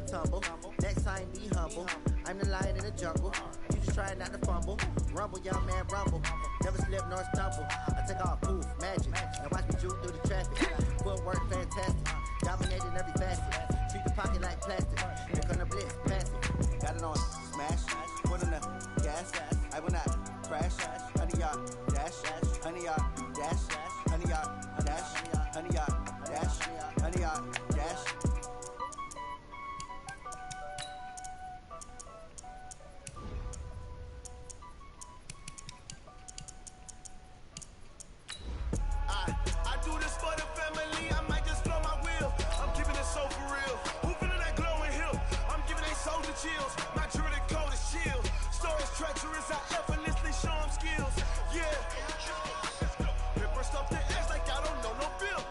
tumble. Next time be humble. I'm the lion in the jungle. You just try not to fumble. Rumble, young man, rumble. Never slip nor stumble. I take off, poof, magic. And watch me juke through the traffic. Footwork fantastic. Dominating every facet. Treat the pocket like plastic. Here come the blitz, pass it. Got it on smash. Put in the gas. I will not crash. Honey yard dash. Honey yard dash. Honey yard dash. Honey yard dash. Honey yard dash. I do this for the family. I might just blow my wheel. I'm keeping it so for real. Who feeling that glowing hill? I'm giving they soldier chills. My jewelry code is chill. Stories treacherous. I effortlessly show them skills. Yeah. Paper stuff the edge like I don't know no bill.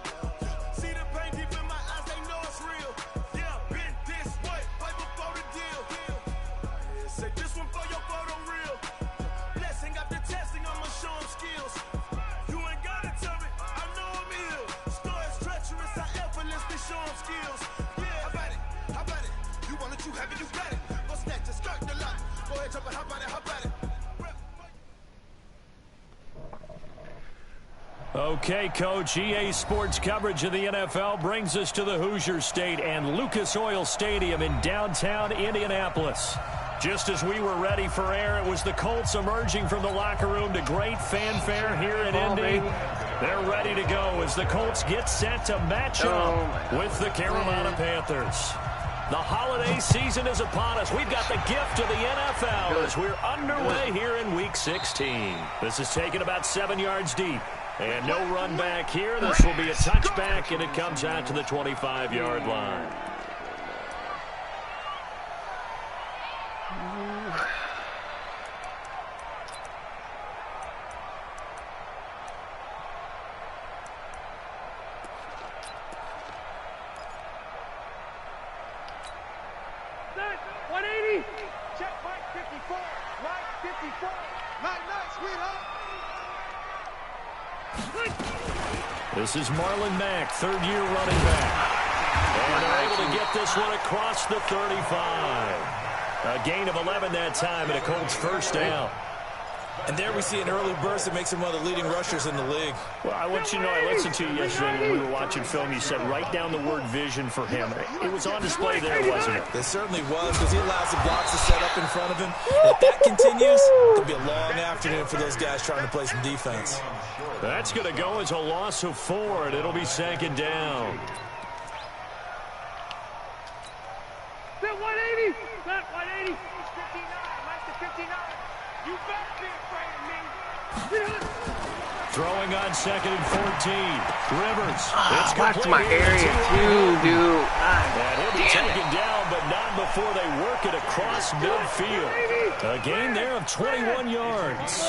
See the pain deep in my eyes. They know it's real. Yeah, been this way. Right before the deal. Say this one for your photo real. Blessing after testing. I'ma show them skills. You ain't gotta tell me. I know I'm ill. Stories treacherous. I effortlessly show them skills. Yeah. How about it? How about it? You want it, you have it, you got it. Go snatch it, skirt the lot. Go ahead, jump it, how about it, how about it? Okay, Coach, EA Sports coverage of the NFL brings us to the Hoosier State and Lucas Oil Stadium in downtown Indianapolis. Just as we were ready for air, it was the Colts emerging from the locker room to great fanfare here in Indy. They're ready to go as the Colts get set to match up with the Carolina Panthers. The holiday season is upon us. We've got the gift of the NFL as we're underway here in Week 16. This is taken about 7 yards deep. And no run back here. This will be a touchback, and it comes out to the 25-yard line. This is Marlon Mack, third-year running back. And they're able to get this one across the 35. A gain of 11 that time, and a Colts first down. And there we see an early burst that makes him one of the leading rushers in the league. Well, I want you to know, I listened to you yesterday when we were watching film. You said write down the word vision for him. It was on display there, wasn't it? It certainly was, because he allows the blocks to set up in front of him. And if that continues, it'll be a long afternoon for those guys trying to play some defense. That's going to go as a loss of 4, and it'll be second down. Set 180. Set 180. 59. Mike to 59. You better be afraid of me. Throwing on second and 14. Rivers. Watch my area too, dude. And he'll be taken down, but not before they work it across midfield. A gain there of 21 yards.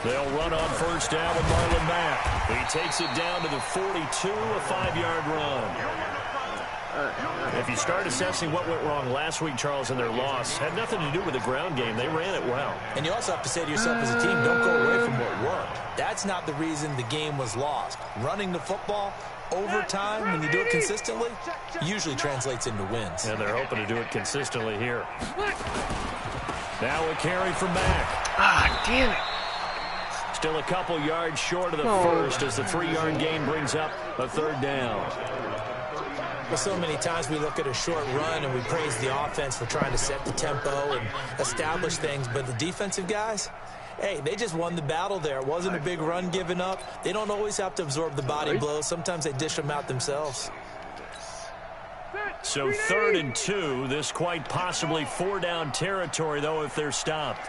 They'll run on first down with Marlon Mack. He takes it down to the 42, a 5-yard run. If you start assessing what went wrong last week, Charles, in their loss, had nothing to do with the ground game. They ran it well. And you also have to say to yourself as a team, don't go away from what worked. That's not the reason the game was lost. Running the football over time, when you do it consistently, usually translates into wins. And they're hoping to do it consistently here. Now a carry from Mack. Damn it. Still a couple yards short of the first as the 3-yard gain brings up a third down. Well, so many times we look at a short run and we praise the offense for trying to set the tempo and establish things, but the defensive guys, hey, they just won the battle there. It wasn't a big run given up. They don't always have to absorb the body blows. Sometimes they dish them out themselves. So 3rd and 2, this quite possibly 4-down territory, though, if they're stopped.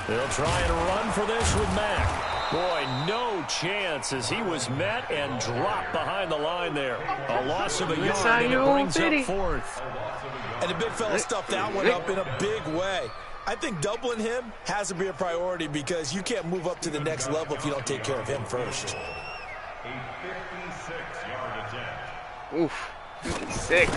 They'll try and run for this with Mack. Boy, no chance as he was met and dropped behind the line there. A loss of a yard, and it brings up 4th. And the big fella stuffed that one up in a big way. I think doubling him has to be a priority because you can't move up to the next level if you don't take care of him first. Oof, 56.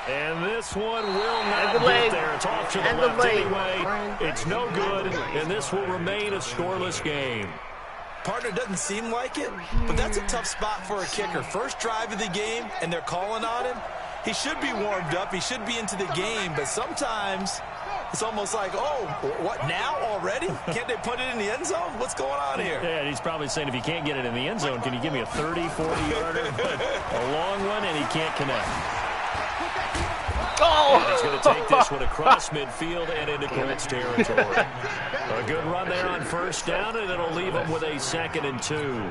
And this one will not get there. It's off to the left anyway. It's no good, and this will remain a scoreless game. Partner doesn't seem like it, but that's a tough spot for a kicker. First drive of the game, and they're calling on him. He should be warmed up. He should be into the game, but sometimes it's almost like, oh, what, now already? Can't they put it in the end zone? What's going on here? Yeah, and he's probably saying, if you can't get it in the end zone, can you give me a 30, 40-yarder? A long one, and he can't connect. Oh! And he's going to take this one across midfield and into Colts territory. A good run there on first down, and it'll leave him with a 2nd and 2.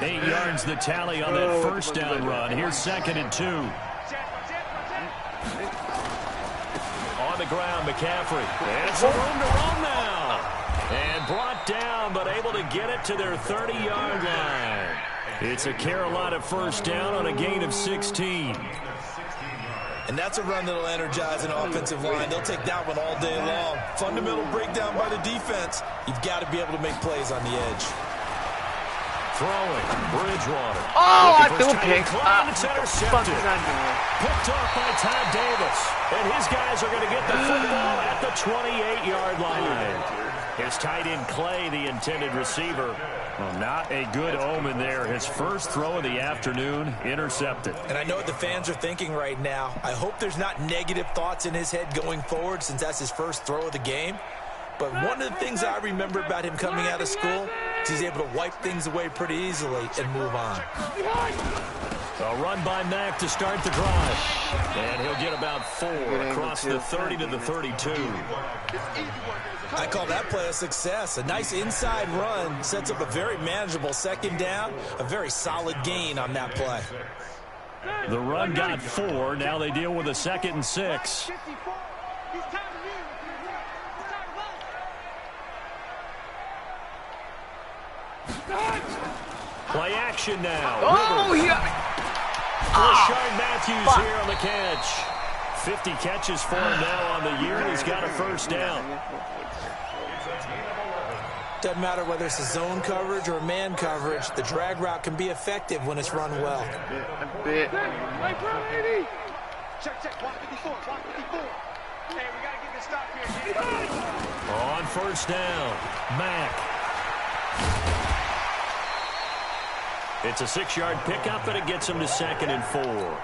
8 yards the tally on that first down run. Here's 2nd and 2. On the ground, McCaffrey. And some room to run now. And brought down, but able to get it to their 30-yard line. It's a Carolina first down on a gain of 16. And that's a run that'll energize an offensive line. They'll take that one all day long. Fundamental breakdown by the defense. You've got to be able to make plays on the edge. Throwing, Bridgewater. Oh, I threw a pick. It's intercepted. Picked off by Todd Davis. And his guys are going to get the football at the 28-yard line. His tight end Clay, the intended receiver. Well, not a good omen there. His first throw of the afternoon, intercepted. And I know what the fans are thinking right now. I hope there's not negative thoughts in his head going forward since that's his first throw of the game. But one of the things I remember about him coming out of school is he's able to wipe things away pretty easily and move on. A run by Mack to start the drive. And he'll get about 4 across the 30 to the 32. I call that play a success. A nice inside run sets up a very manageable 2nd down. A very solid gain on that play. The run got 4. Now they deal with a 2nd and 6. Play action now. Oh, yeah. Rashard Matthews here on the catch. 50 catches for him now on the year. He's got a first down. Doesn't matter whether it's a zone coverage or a man coverage. The drag route can be effective when it's run well. A bit. Check. 154. Hey, we got to get this stop here. On first down, Mack. It's a 6-yard pickup, and it gets him to 2nd and 4. All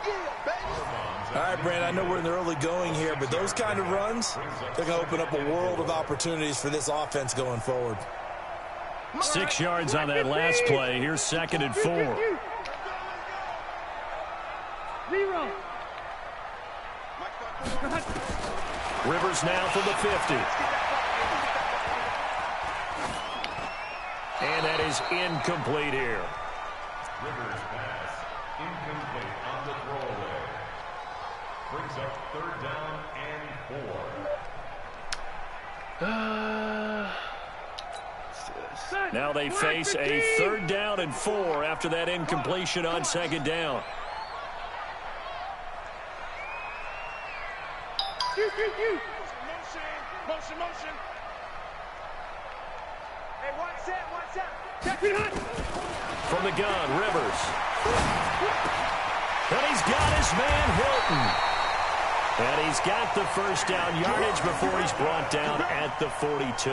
right, Brand, I know we're in the early going here, but those kind of runs, they're going to open up a world of opportunities for this offense going forward. 6 yards on that last play. Here's 2nd and 4. Rivers now from the 50. And that is incomplete here. Rivers pass incomplete on the throwaway. Brings up 3rd down and 4. Now they face a 3rd down and 4 after that incompletion on 2nd down. Motion. Hey, watch out. From the gun, Rivers. And he's got his man, Hilton. And he's got the first down yardage before he's brought down at the 42.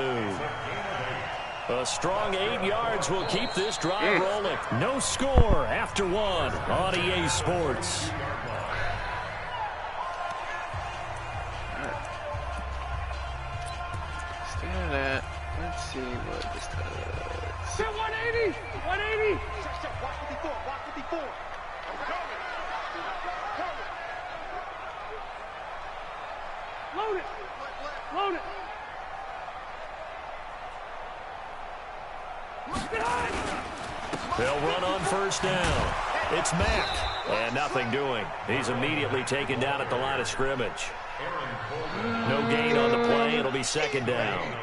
A strong 8 yards will keep this drive rolling. No score after 1 on EA Sports. Let's see what this does. 180. 154. Load it. They'll run on first down. It's Mack. And nothing doing. He's immediately taken down at the line of scrimmage. No gain on the play. It'll be 2nd down.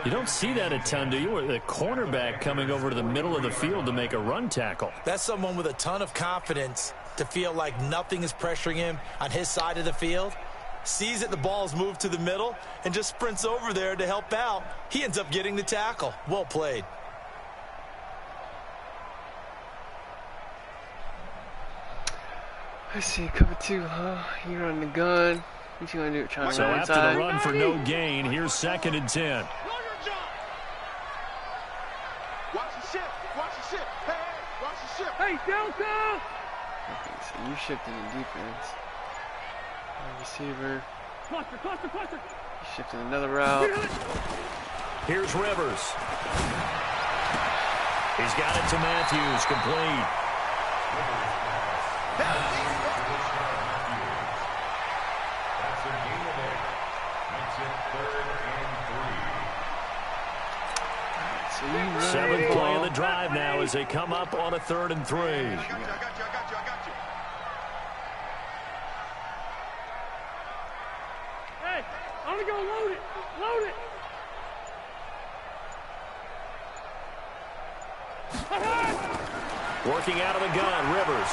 You don't see that a ton, do you? Or the cornerback coming over to the middle of the field to make a run tackle. That's someone with a ton of confidence to feel like nothing is pressuring him on his side of the field. Sees that the ball's moved to the middle and just sprints over there to help out. He ends up getting the tackle. Well played. Let's see, cover 2, huh? You run the gun. What you gonna do? Trying to So run after inside? the run for no gain, here's 2nd and 10. Watch the ship. Watch the ship. Hey, watch the ship. Hey, downtown. Okay, so you shifting the defense. Receiver. Cluster. You shifting another route. Here's Rivers. He's got it to Matthews, complete. That's a gain of 8. Makes it 3rd and 3. So you 7th play of the drive now as they come up on a 3rd and 3. I got you. Hey, I'm gonna go load it. Working out of the gun, Rivers.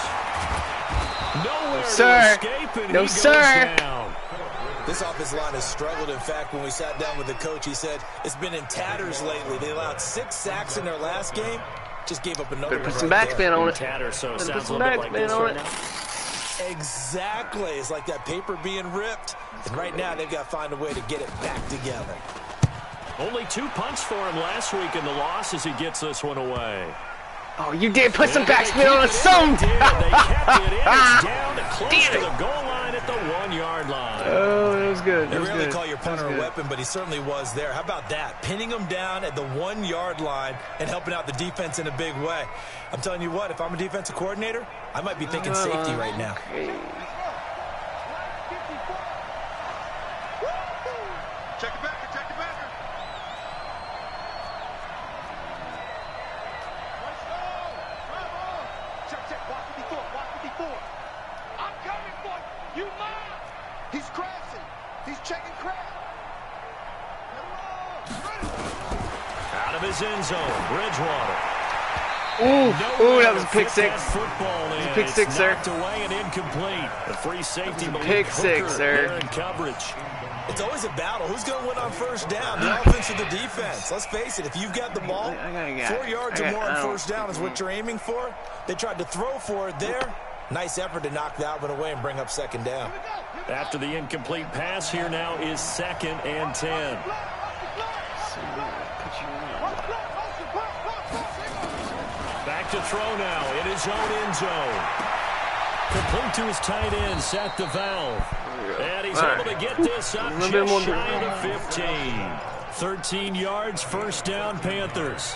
Nowhere sir. to escape, and No, he goes sir. down. This offensive line has struggled. In fact, when we sat down with the coach, he said it's been in tatters lately. They allowed 6 sacks in their last game. Just gave up another better put one some right backspin there. on it. Tatter, so it Better put sounds a some little bit like backspin this on right it. now. Exactly. It's like that paper being ripped. And right now, they've got to find a way to get it back together. Only 2 punts for him last week in the loss as he gets this one away. Oh, you did put some They backspin on it, keep son. They kept it in. It's down to close to the goal line at the 1-yard line. Oh, that was good. They That was rarely good. call your That was punter a good. weapon, but he certainly was there. How about that? Pinning him down at the 1-yard line and helping out the defense in a big way. I'm telling you what, if I'm a defensive coordinator, I might be thinking safety right now. Okay. Check it back. Check. Watch 54. I'm coming for you. You mine. He's crashing. He's checking crash. Out of his end zone, Bridgewater. Ooh, Nowhere that was a to pick fit 6. that football in. a pick six, It's sir. knocked away and incomplete. The free safety, That was a Malik pick Hooker six, sir. there in coverage. It's always a battle. Who's going to win on first down? The offense or the defense? Let's face it, if you've got the ball, I gotta get 4 yards it. or more on I don't- first down is what you're aiming for. They tried to throw for it there. Nice effort to knock that one away and bring up 2nd down. After the incomplete pass, here now is 2nd and 10. Back to throw now in his own end zone. Complete to his tight end, Seth DeValve. And he's able to get this up just shy of the 15. 13 yards, first down, Panthers.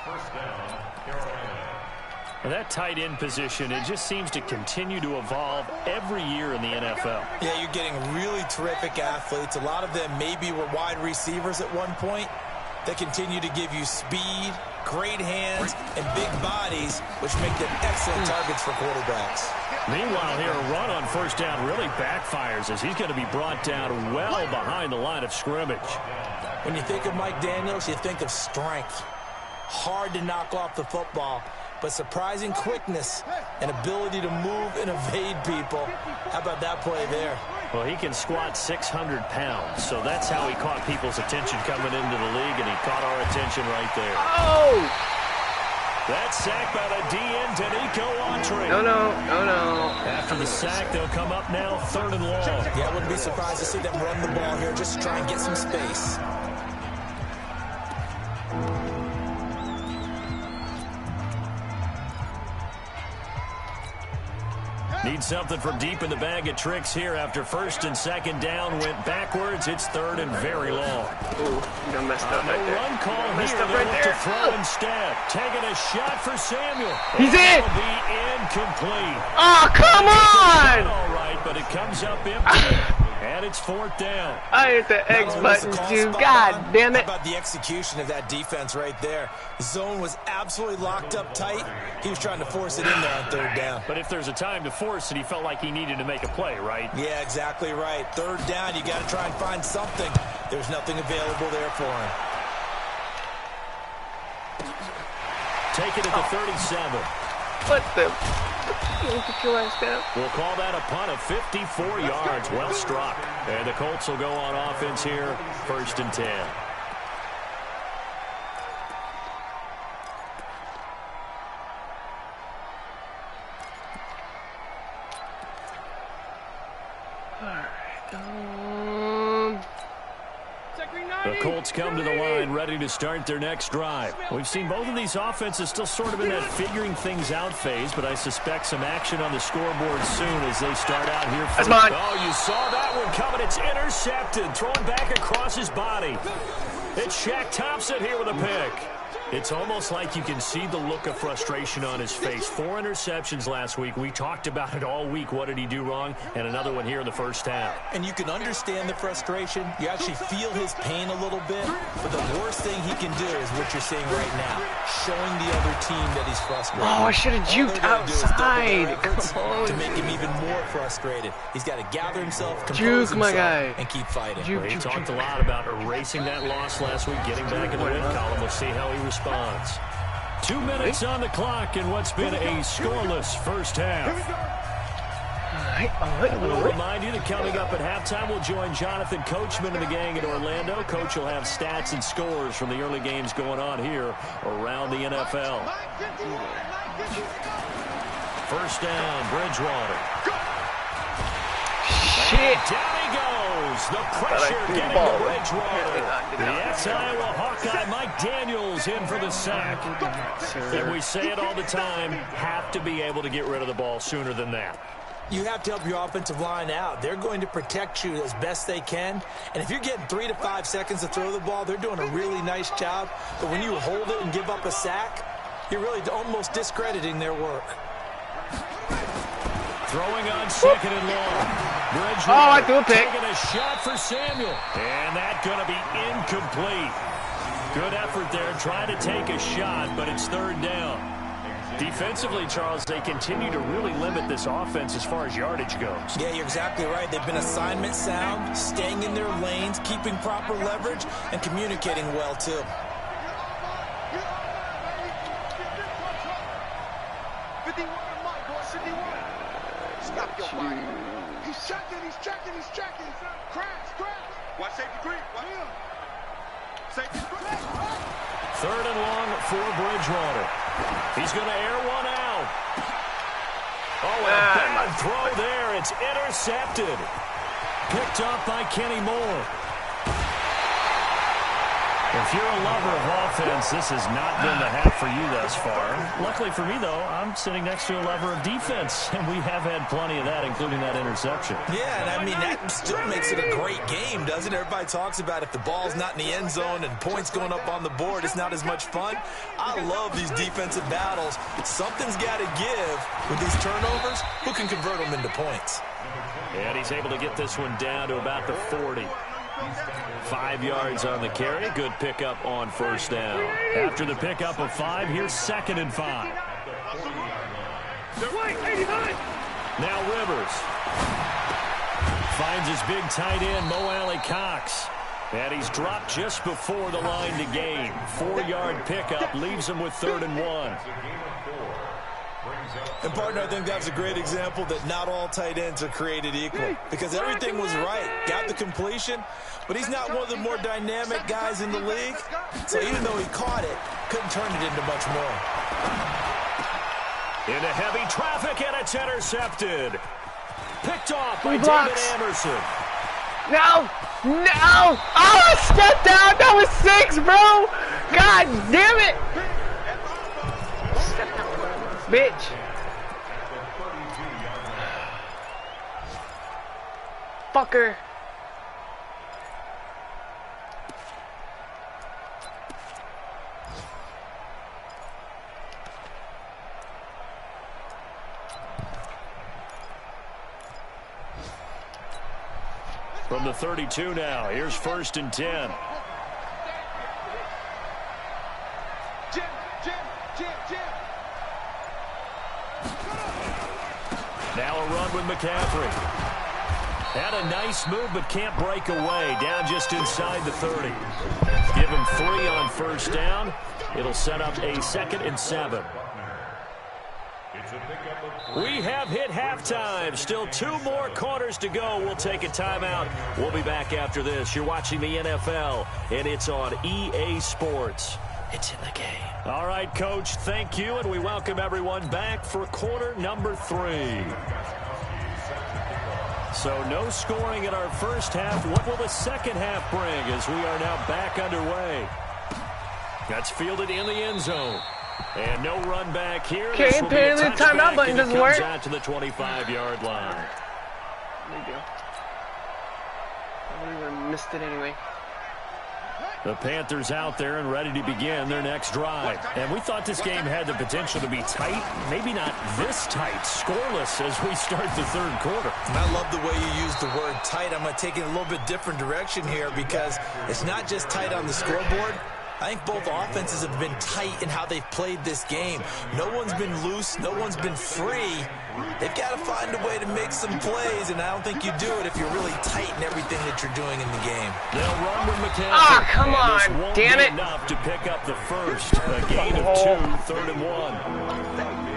First down, Carolina. And that tight end position, it just seems to continue to evolve every year in the NFL. Yeah, you're getting really terrific athletes. A lot of them maybe were wide receivers at one point. They continue to give you speed, great hands, and big bodies, which make them excellent targets for quarterbacks. Meanwhile, here, a run on first down really backfires as he's going to be brought down well behind the line of scrimmage. When you think of Mike Daniels, you think of strength. Hard to knock off the football, but surprising quickness and ability to move and evade people. How about that play there? Well, he can squat 600 pounds, so that's how he caught people's attention coming into the league, and he caught our attention right there. Oh! That sack by the DN, Danico Autry. No. After the sack, they'll come up now 3rd and long. Yeah, I wouldn't be surprised to see them run the ball here just to try and get some space. Need something from deep in the bag of tricks here after 1st and 2nd down went backwards. It's 3rd and very long. Ooh, you done messed up right No there. run call here. Messed up They right look there. to throw instead. Taking a shot for Samuel. He's in. That'll be incomplete. Oh, come on! All right, but it comes up empty. And it's 4th down. I hit the X Not only was the button, call too. spot God on, damn how it. about the execution of that defense right there? The zone was absolutely locked up tight. He was trying to force it in there on 3rd down. But if there's a time to force it, he felt like he needed to make a play, right? Yeah, exactly right. 3rd down, you got to try and find something. There's nothing available there for him. Take it at the 37. What the? Get your ass down. We'll call that a punt of 54 yards. Well struck. And the Colts will go on offense here, 1st and 10. The Colts come to the line ready to start their next drive. We've seen both of these offenses still sort of in that figuring things out phase, but I suspect some action on the scoreboard soon as they start out here first. Oh, you saw that one coming. It's intercepted, thrown back across his body. It's Shaq Thompson here with a pick. It's almost like you can see the look of frustration on his face. 4 interceptions last week. We talked about it all week. What did he do wrong? And another one here in the first half. And you can understand the frustration. You actually feel his pain a little bit. But the worst thing he can do is what you're seeing right now, showing the other team that he's frustrated. Oh, I should have juked outside. To make him even more frustrated. He's got to gather himself, compose Juke, my guy. and keep fighting. He talked a lot about erasing that loss last week, getting back in the win column. We'll see how he responds. 2 minutes on the clock in what's been a scoreless first half. We'll remind you that coming up at halftime, we'll join Jonathan Coachman and the gang in Orlando. Coach will have stats and scores from the early games going on here around the NFL. First down, Bridgewater. Shit. Down he goes. The pressure getting to Bridgewater. The ex-Iowa Hawkeye Mike Daniels in for the sack. And we say it all the time, have to be able to get rid of the ball sooner than that. You have to help your offensive line out. They're going to protect you as best they can. And if you're getting 3 to 5 seconds to throw the ball, they're doing a really nice job. But when you hold it and give up a sack, you're really almost discrediting their work. Throwing on second and long. Bridgewater I threw a pick. Taking a shot for Samuel. And that's going to be incomplete. Good effort there, trying to take a shot, but it's third down. Defensively, Charles, they continue to really limit this offense as far as yardage goes. Yeah, you're exactly right. They've been assignment sound, staying in their lanes, keeping proper leverage, and communicating well, too. He's checking. Crash. Watch safety creep. Safety creep. Third and long for Bridgewater. He's going to air one out. Oh, and a bad throw there. It's intercepted. Picked up by Kenny Moore. If you're a lover of offense, this has not been the half for you thus far. Luckily for me, though, I'm sitting next to a lover of defense, and we have had plenty of that, including that interception. Yeah, and I mean, that still makes it a great game, doesn't it? Everybody talks about if the ball's not in the end zone and points going up on the board, it's not as much fun. I love these defensive battles. Something's got to give with these turnovers. Who can convert them into points? And he's able to get this one down to about the 40. 5 yards on the carry. Good pickup on first down. After the pickup of 5, here's 2nd and 5. Now Rivers finds his big tight end, Mo Alley-Cox. And he's dropped just before the line to gain. 4-yard pickup leaves him with 3rd and 1. And, partner, I think that was a great example that not all tight ends are created equal because everything was right. Got the completion, but he's not one of the more dynamic guys in the league. So even though he caught it, couldn't turn it into much more. Into heavy traffic, and it's intercepted. Picked off by blocks. David Anderson. No! Oh, I stepped out! That was 6, bro! God damn it! Bitch. Fucker. From the 32 now, here's 1st and 10. Now a run with McCaffrey. Had a nice move, but can't break away. Down just inside the 30. Give him 3 on first down. It'll set up a 2nd and 7. We have hit halftime. Still 2 more quarters to go. We'll take a timeout. We'll be back after this. You're watching the NFL, and it's on EA Sports. It's in the game. All right, Coach, thank you, and we welcome everyone back for quarter number 3. So no scoring in our first half. What will the second half bring as we are now back underway? That's fielded in the end zone. And no run back here. Okay, apparently the timeout button doesn't work. Out to the 25-yard line. There you go. I would have missed it anyway. The Panthers out there and ready to begin their next drive. And we thought this game had the potential to be tight. Maybe not this tight, scoreless as we start the third quarter. And I love the way you use the word tight. I'm going to take it in a little bit different direction here because it's not just tight on the scoreboard. I think both offenses have been tight in how they've played this game. No one's been loose. No one's been free. They've got to find a way to make some plays, and I don't think you do it if you're really tight in everything that you're doing in the game. They'll run with McCaffrey. Ah, come on. Damn it. Enough to pick up the first. A gain of 2, 3rd and 1.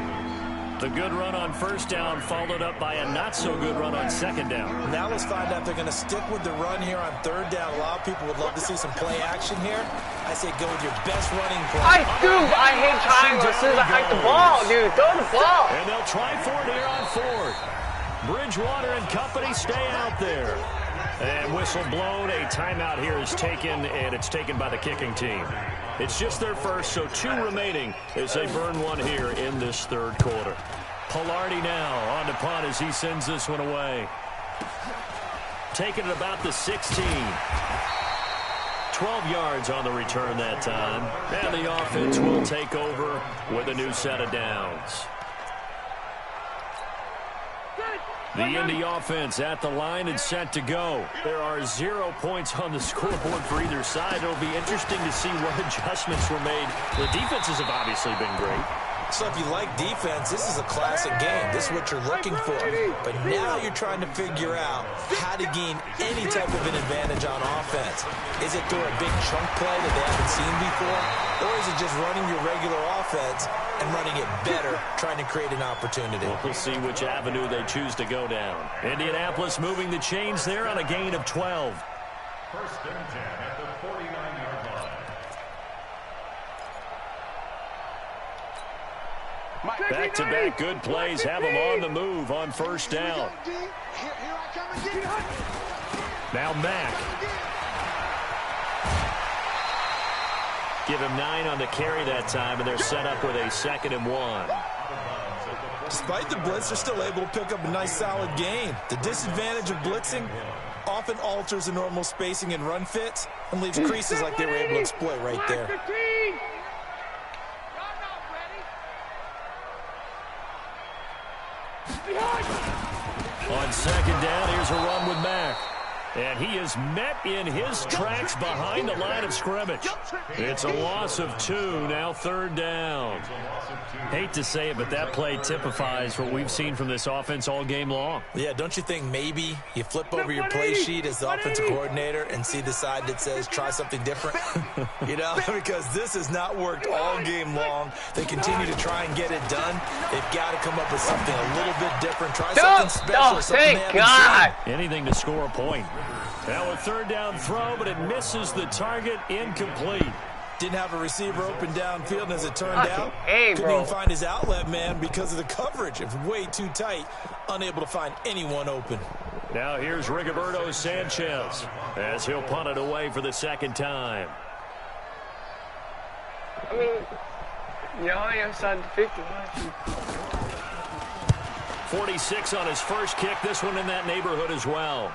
The good run on first down followed up by a not-so-good run on second down. Now let's find out if they're going to stick with the run here on third down. A lot of people would love to see some play action here. I say go with your best running play. I hate triangles as soon as I hike the ball, dude. Throw the ball. And they'll try for it here on 4th. Bridgewater and company stay out there. And whistle blown. A timeout here is taken, and it's taken by the kicking team. It's just their first, so 2 remaining as they burn one here in this third quarter. Pilardi now on the punt as he sends this one away. Taking it about the 16. 12 yards on the return that time. And the offense will take over with a new set of downs. The Indy offense at the line and set to go. There are 0 points on the scoreboard for either side. It'll be interesting to see what adjustments were made. The defenses have obviously been great. So if you like defense, this is a classic game. This is what you're looking for. But now you're trying to figure out how to gain any type of an advantage on offense. Is it through a big chunk play that they haven't seen before? Or is it just running your regular offense and running it better, trying to create an opportunity? We'll see which avenue they choose to go down. Indianapolis moving the chains there on a gain of 12. 1st and 10 at the 49-yard line. Back-to-back good plays have them on the move on first down. Now Mack. Give him 9 on the carry that time, and they're set up with a 2nd and 1. Despite the blitz, they're still able to pick up a nice, solid gain. The disadvantage of blitzing often alters the normal spacing and run fits and leaves creases like they were able to exploit right there. On second down, here's a run with Mack. And he is met in his tracks behind the line of scrimmage. It's a loss of 2, now 3rd down. Hate to say it, but that play typifies what we've seen from this offense all game long. Yeah, don't you think maybe you flip over your play sheet as the offensive coordinator and see the side that says try something different? You know, because this has not worked all game long. They continue to try and get it done. They've got to come up with something a little bit different. Try something special. Thank God. Anything to score a point. Now a 3rd down throw, but it misses the target, incomplete. Didn't have a receiver open downfield, and as it turned out, couldn't bro. even find his outlet man because of the coverage. It was way too tight, unable to find anyone open. Now here's Rigoberto Sanchez as he'll punt it away for the 2nd time. I mean, you're on the other side of the 50. 46 on his first kick. This one in that neighborhood as well.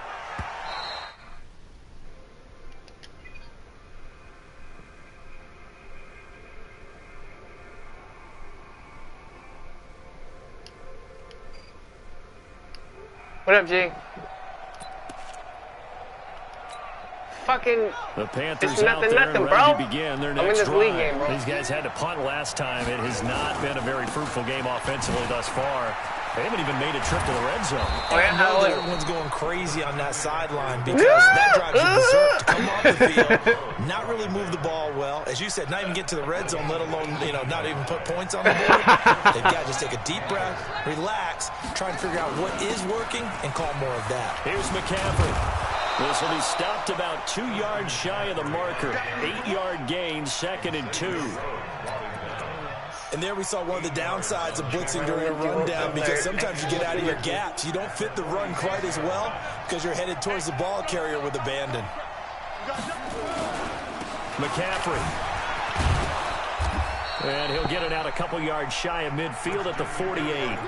What up, G? Fucking. The Panthers it's out nothing, there nothing, ready bro. to begin their I'm next in this league game, bro. These guys had to punt last time. It has not been a very fruitful game offensively thus far. They haven't even made a trip to the red zone. Oh, yeah, I know that everyone's going crazy on that sideline because that drives you berserk to come off the field, not really move the ball well. As you said, not even get to the red zone, let alone, you know, not even put points on the board. They've got to just take a deep breath, relax, try and figure out what is working, and call more of that. Here's McCaffrey. This will be stopped about 2 yards shy of the marker. 8-yard gain, 2nd and 2. And there we saw one of the downsides of blitzing during a rundown, because sometimes you get out of your gaps. You don't fit the run quite as well because you're headed towards the ball carrier with abandon. McCaffrey. And he'll get it out a couple yards shy of midfield at the 48.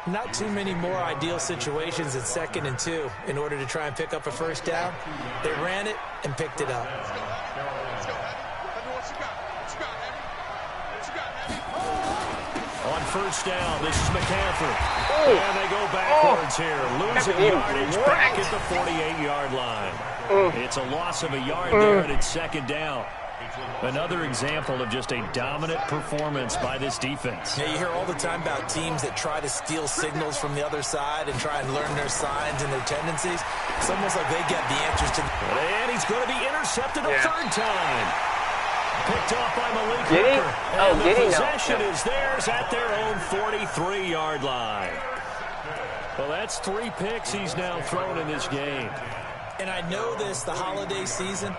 Not too many more ideal situations at 2nd and 2 in order to try and pick up a first down. They ran it and picked it up. On first down, this is McCaffrey. And they go backwards here. Losing yardage back at the 48-yard line. It's a loss of a yard there, and it's 2nd down. Another example of just a dominant performance by this defense. Yeah, you hear all the time about teams that try to steal signals from the other side and try and learn their signs and their tendencies. It's almost like they get the answers to... And he's going to be intercepted a 3rd time. Picked off by Malik Did he? Hooker. Oh, And did the he? possession No. is theirs at their own 43-yard line. Well, that's 3 picks he's now thrown in this game. And I know this, the holiday season,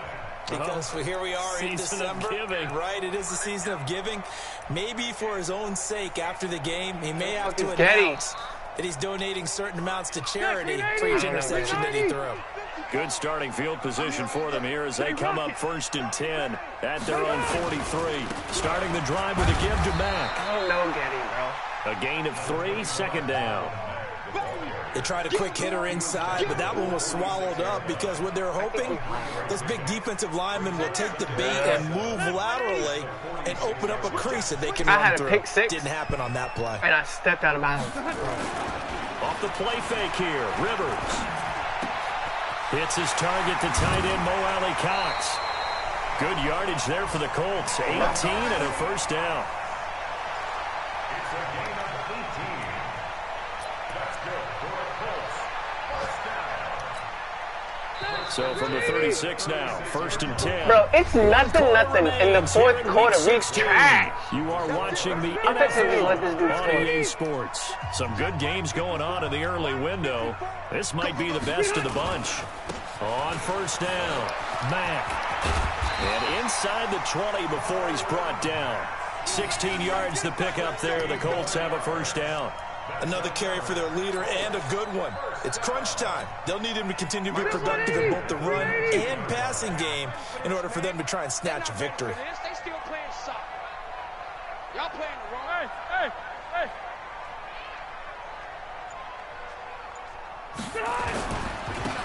because here we are in December. Right, it is the season of giving. Maybe for his own sake, after the game, he may have to announce that he's donating certain amounts to charity for each interception that he threw. Good starting field position for them here as they come up 1st and 10 at their own 43. Starting the drive with a give to Mack. Oh, no getting, bro. A gain of 3, 2nd down. They tried a quick hitter inside, but that one was swallowed up because what they're hoping, those big defensive linemen will take the bait and move laterally and open up a crease that they can run had through. a pick 6. Didn't happen on that play. And I stepped out of bounds. Off the play fake here, Rivers. Hits his target to tight end Mo Alley Cox. Good yardage there for the Colts. 18 and a first down. It's a gain of 18. That's good for the Colts. First down. So from the 36 now, 1st and 10. Bro, it's nothing in the 4th quarter. We trash. You are watching the I'm fixing to let this dude NFL on score. EA Sports. Some good games going on in the early window. This might be the best of the bunch. On first down, Mack. And inside the 20 before he's brought down. 16 yards to pick up there. The Colts have a first down. Another carry for their leader, and a good one. It's crunch time. They'll need him to continue to be productive in both the run and passing game in order for them to try and snatch a victory. They still playing soccer. Y'all playing the wrong. Hey.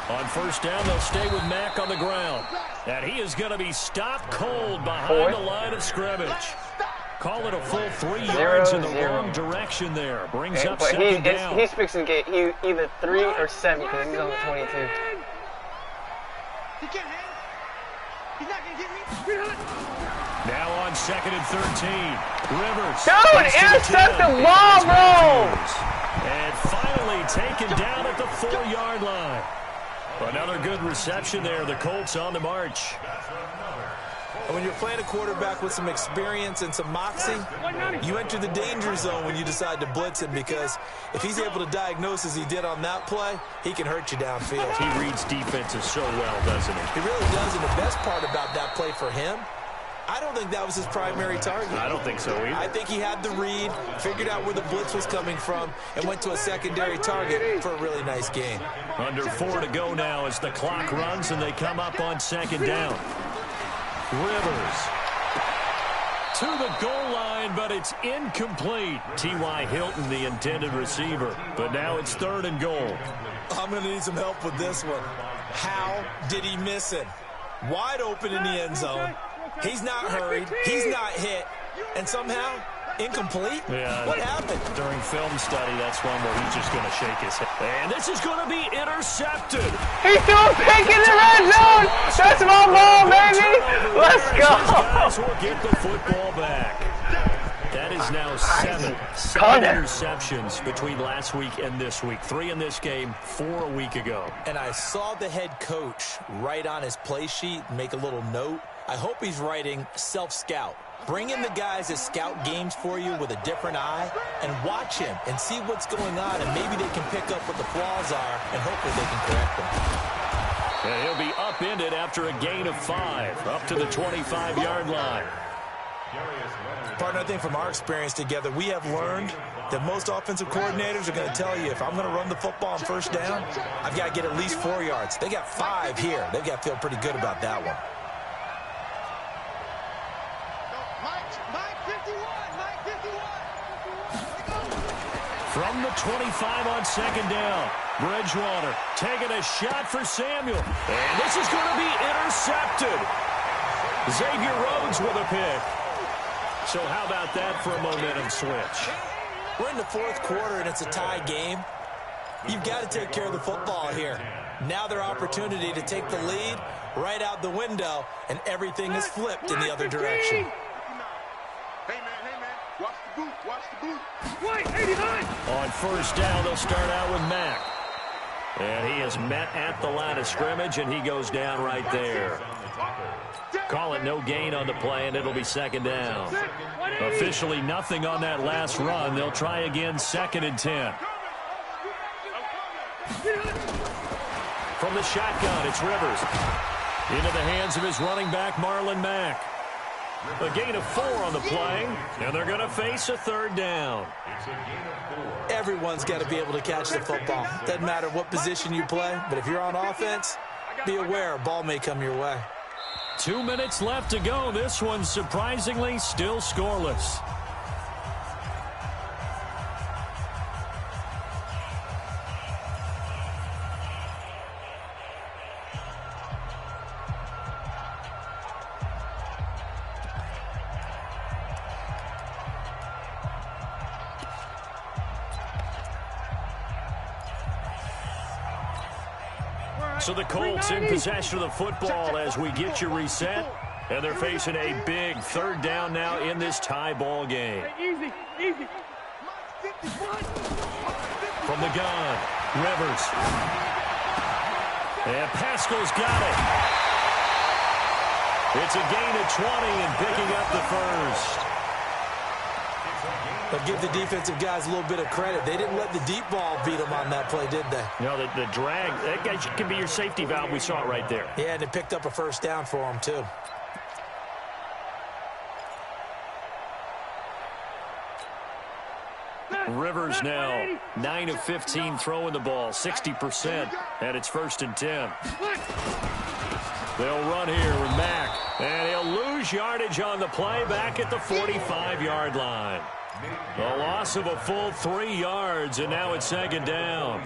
On first down, they'll stay with Mack on the ground. And he is going to be stopped cold behind the line of scrimmage. Call it a full 3 yards in the wrong direction there. Brings up 2nd down. He's fixing to get either 3 or 7 because he's on the 22. He can't hang. He's not going to get me. Now on 2nd and 13. Rivers. Dude, intercept the ball, bro! And finally taken down at the 4-yard line. Another good reception there. The Colts on the march. And when you're playing a quarterback with some experience and some moxie, you enter the danger zone when you decide to blitz him, because if he's able to diagnose as he did on that play, he can hurt you downfield. He reads defenses so well, doesn't he? He really does, and the best part about that play for him, I don't think that was his primary target. I don't think so either. I think he had the read, figured out where the blitz was coming from, and went to a secondary target for a really nice gain. Under 4 to go now as the clock runs and they come up on 2nd down. Rivers to the goal line, but it's incomplete. T.Y. Hilton, the intended receiver. But now it's 3rd and goal. I'm going to need some help with this one. How did he miss it? Wide open in the end zone. He's not hurried. He's not hit. And somehow, incomplete? Yeah. What happened? During film study, that's one where he's just going to shake his head. And this is going to be intercepted. He threw a pick in the red zone. That's my ball, baby. Let's go. Guys will get the football back. That is now 7 interceptions between last week and this week. 3 in this game, 4 a week ago. And I saw the head coach write on his play sheet and make a little note. I hope he's writing self-scout. Bring in the guys that scout games for you with a different eye and watch him and see what's going on, and maybe they can pick up what the flaws are and hopefully they can correct them. And he'll be upended after a gain of 5, up to the 25-yard line. Partner, I think from our experience together, we have learned that most offensive coordinators are going to tell you, if I'm going to run the football on first down, I've got to get at least 4 yards. They got 5 here. They've got to feel pretty good about that one. From the 25 on second down, Bridgewater taking a shot for Samuel. And this is going to be intercepted. Xavier Rhodes with a pick. So how about that for a momentum switch? We're in the fourth quarter, and it's a tie game. You've got to take care of the football here. Now their opportunity to take the lead right out the window, and everything is flipped in the other direction. Hey, man, watch the boot, watch the boot. Wait, 89. On first down, they'll start out with Mack. And he is met at the line of scrimmage, and he goes down right there. Call it no gain on the play, and it'll be second down. Officially nothing on that last run. They'll try again, 2nd and 10. From the shotgun, it's Rivers. Into the hands of his running back, Marlon Mack. A gain of 4 on the play, and they're going to face a 3rd down. Everyone's got to be able to catch the football. Doesn't matter what position you play, but if you're on offense, be aware a ball may come your way. 2 minutes left to go. This one, surprisingly, still scoreless. So the Colts in possession of the football as we get you reset. And they're facing a big 3rd down now in this tie ball game. Easy, easy. From the gun, Rivers. And Pascal's got it. It's a gain of 20 and picking up the first. But give the defensive guys a little bit of credit. They didn't let the deep ball beat them on that play, did they? No, the drag, that guy can be your safety valve. We saw it right there. Yeah, and it picked up a first down for them, too. Rivers now 9 of 15 throwing the ball, 60%, and it's 1st and 10. They'll run here with Mack, and he'll lose yardage on the play back at the 45-yard line. A loss of a full 3 yards, and now it's 2nd down.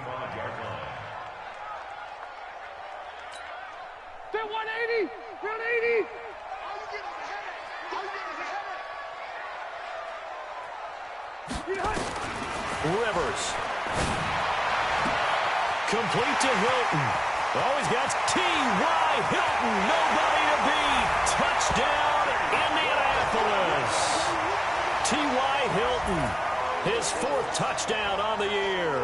They're 180. 180. Rivers. Complete to Hilton. Oh, he's got T.Y. Hilton. Nobody to beat. Touchdown, Indianapolis. T.Y. Hilton, his 4th touchdown on the year.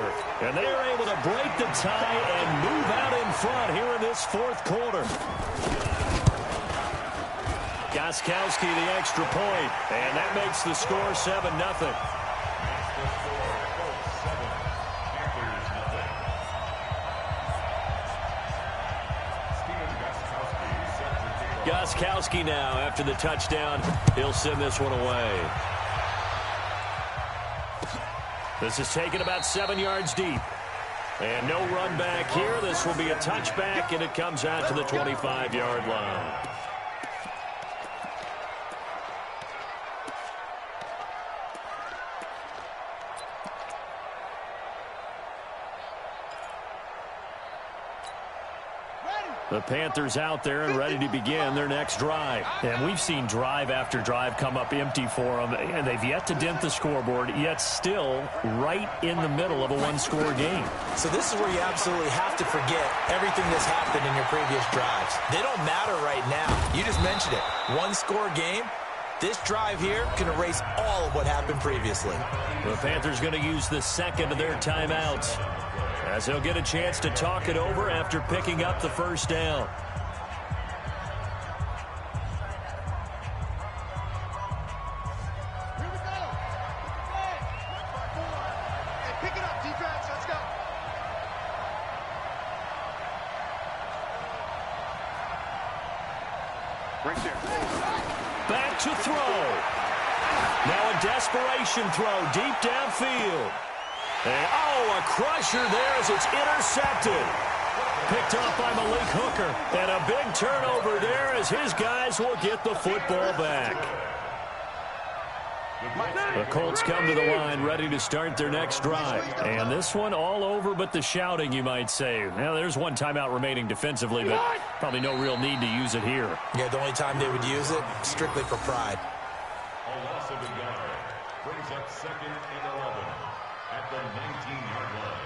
And they're able to break the tie and move out in front here in this 4th quarter. Gostkowski the extra point, and that makes the score 7-0. Gostkowski now, after the touchdown, he'll send this one away. This is taken about 7 yards deep. And no run back here. This will be a touchback, and it comes out to the 25-yard line. The Panthers out there and ready to begin their next drive. And we've seen drive after drive come up empty for them, and they've yet to dent the scoreboard, yet still right in the middle of a one-score game. So this is where you absolutely have to forget everything that's happened in your previous drives. They don't matter right now. You just mentioned it. One-score game. This drive here can erase all of what happened previously. The Panthers going to use the second of their timeouts, as they'll get a chance to talk it over after picking up the first down. Here we go. Hey, pick it up, defense. Let's go. Right there. back to throw. Now a desperation throw deep downfield. And, a crusher there as it's intercepted. Picked up by Malik Hooker. And a big turnover there as his guys will get the football back. The Colts come to the line ready to start their next drive. And this one all over but the shouting, you might say. Now, there's one timeout remaining defensively, but probably no real need to use it here. Yeah, the only time they would use it, strictly for pride. A loss of a yard brings up 2nd and 11 at the 19-yard line.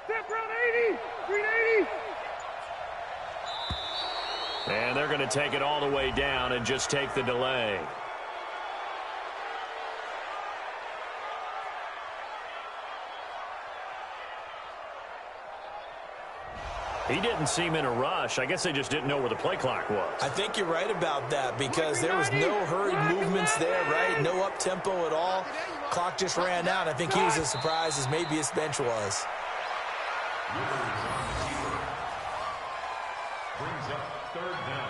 Step round 80, 380. And they're going to take it all the way down and just take the delay. He didn't seem in a rush. I guess they just didn't know where the play clock was. I think you're right about that because there was no hurried movements there, right? No up-tempo at all. Clock just ran out. I think he was as surprised as maybe his bench was. Brings up 3rd down.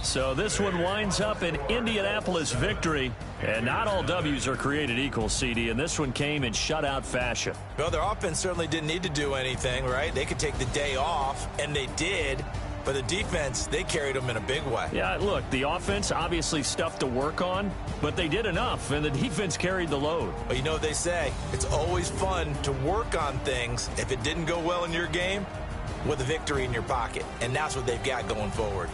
So this one winds up an Indianapolis victory. And not all W's are created equal, CD, and this one came in shutout fashion. Well, their offense certainly didn't need to do anything, right? They could take the day off, and they did. But the defense, they carried them in a big way. Yeah, look, the offense obviously stuff to work on, but they did enough, and the defense carried the load. But you know what they say? It's always fun to work on things if it didn't go well in your game with a victory in your pocket. And that's what they've got going forward.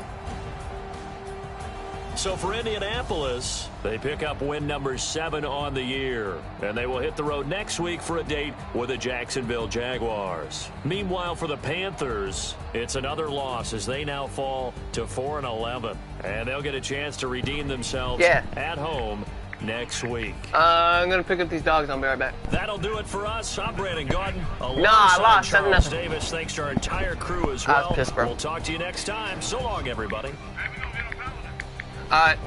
So for Indianapolis, they pick up win number 7 on the year. And they will hit the road next week for a date with the Jacksonville Jaguars. Meanwhile, for the Panthers, it's another loss as they now fall to 4-11. And they'll get a chance to redeem themselves at home next week. I'm going to pick up these dogs. I'll be right back. That'll do it for us. I'm Brandon Gaudin. I lost. Charles Davis. Thanks to our entire crew as well. Pissed, bro. We'll talk to you next time. So long, everybody. All right.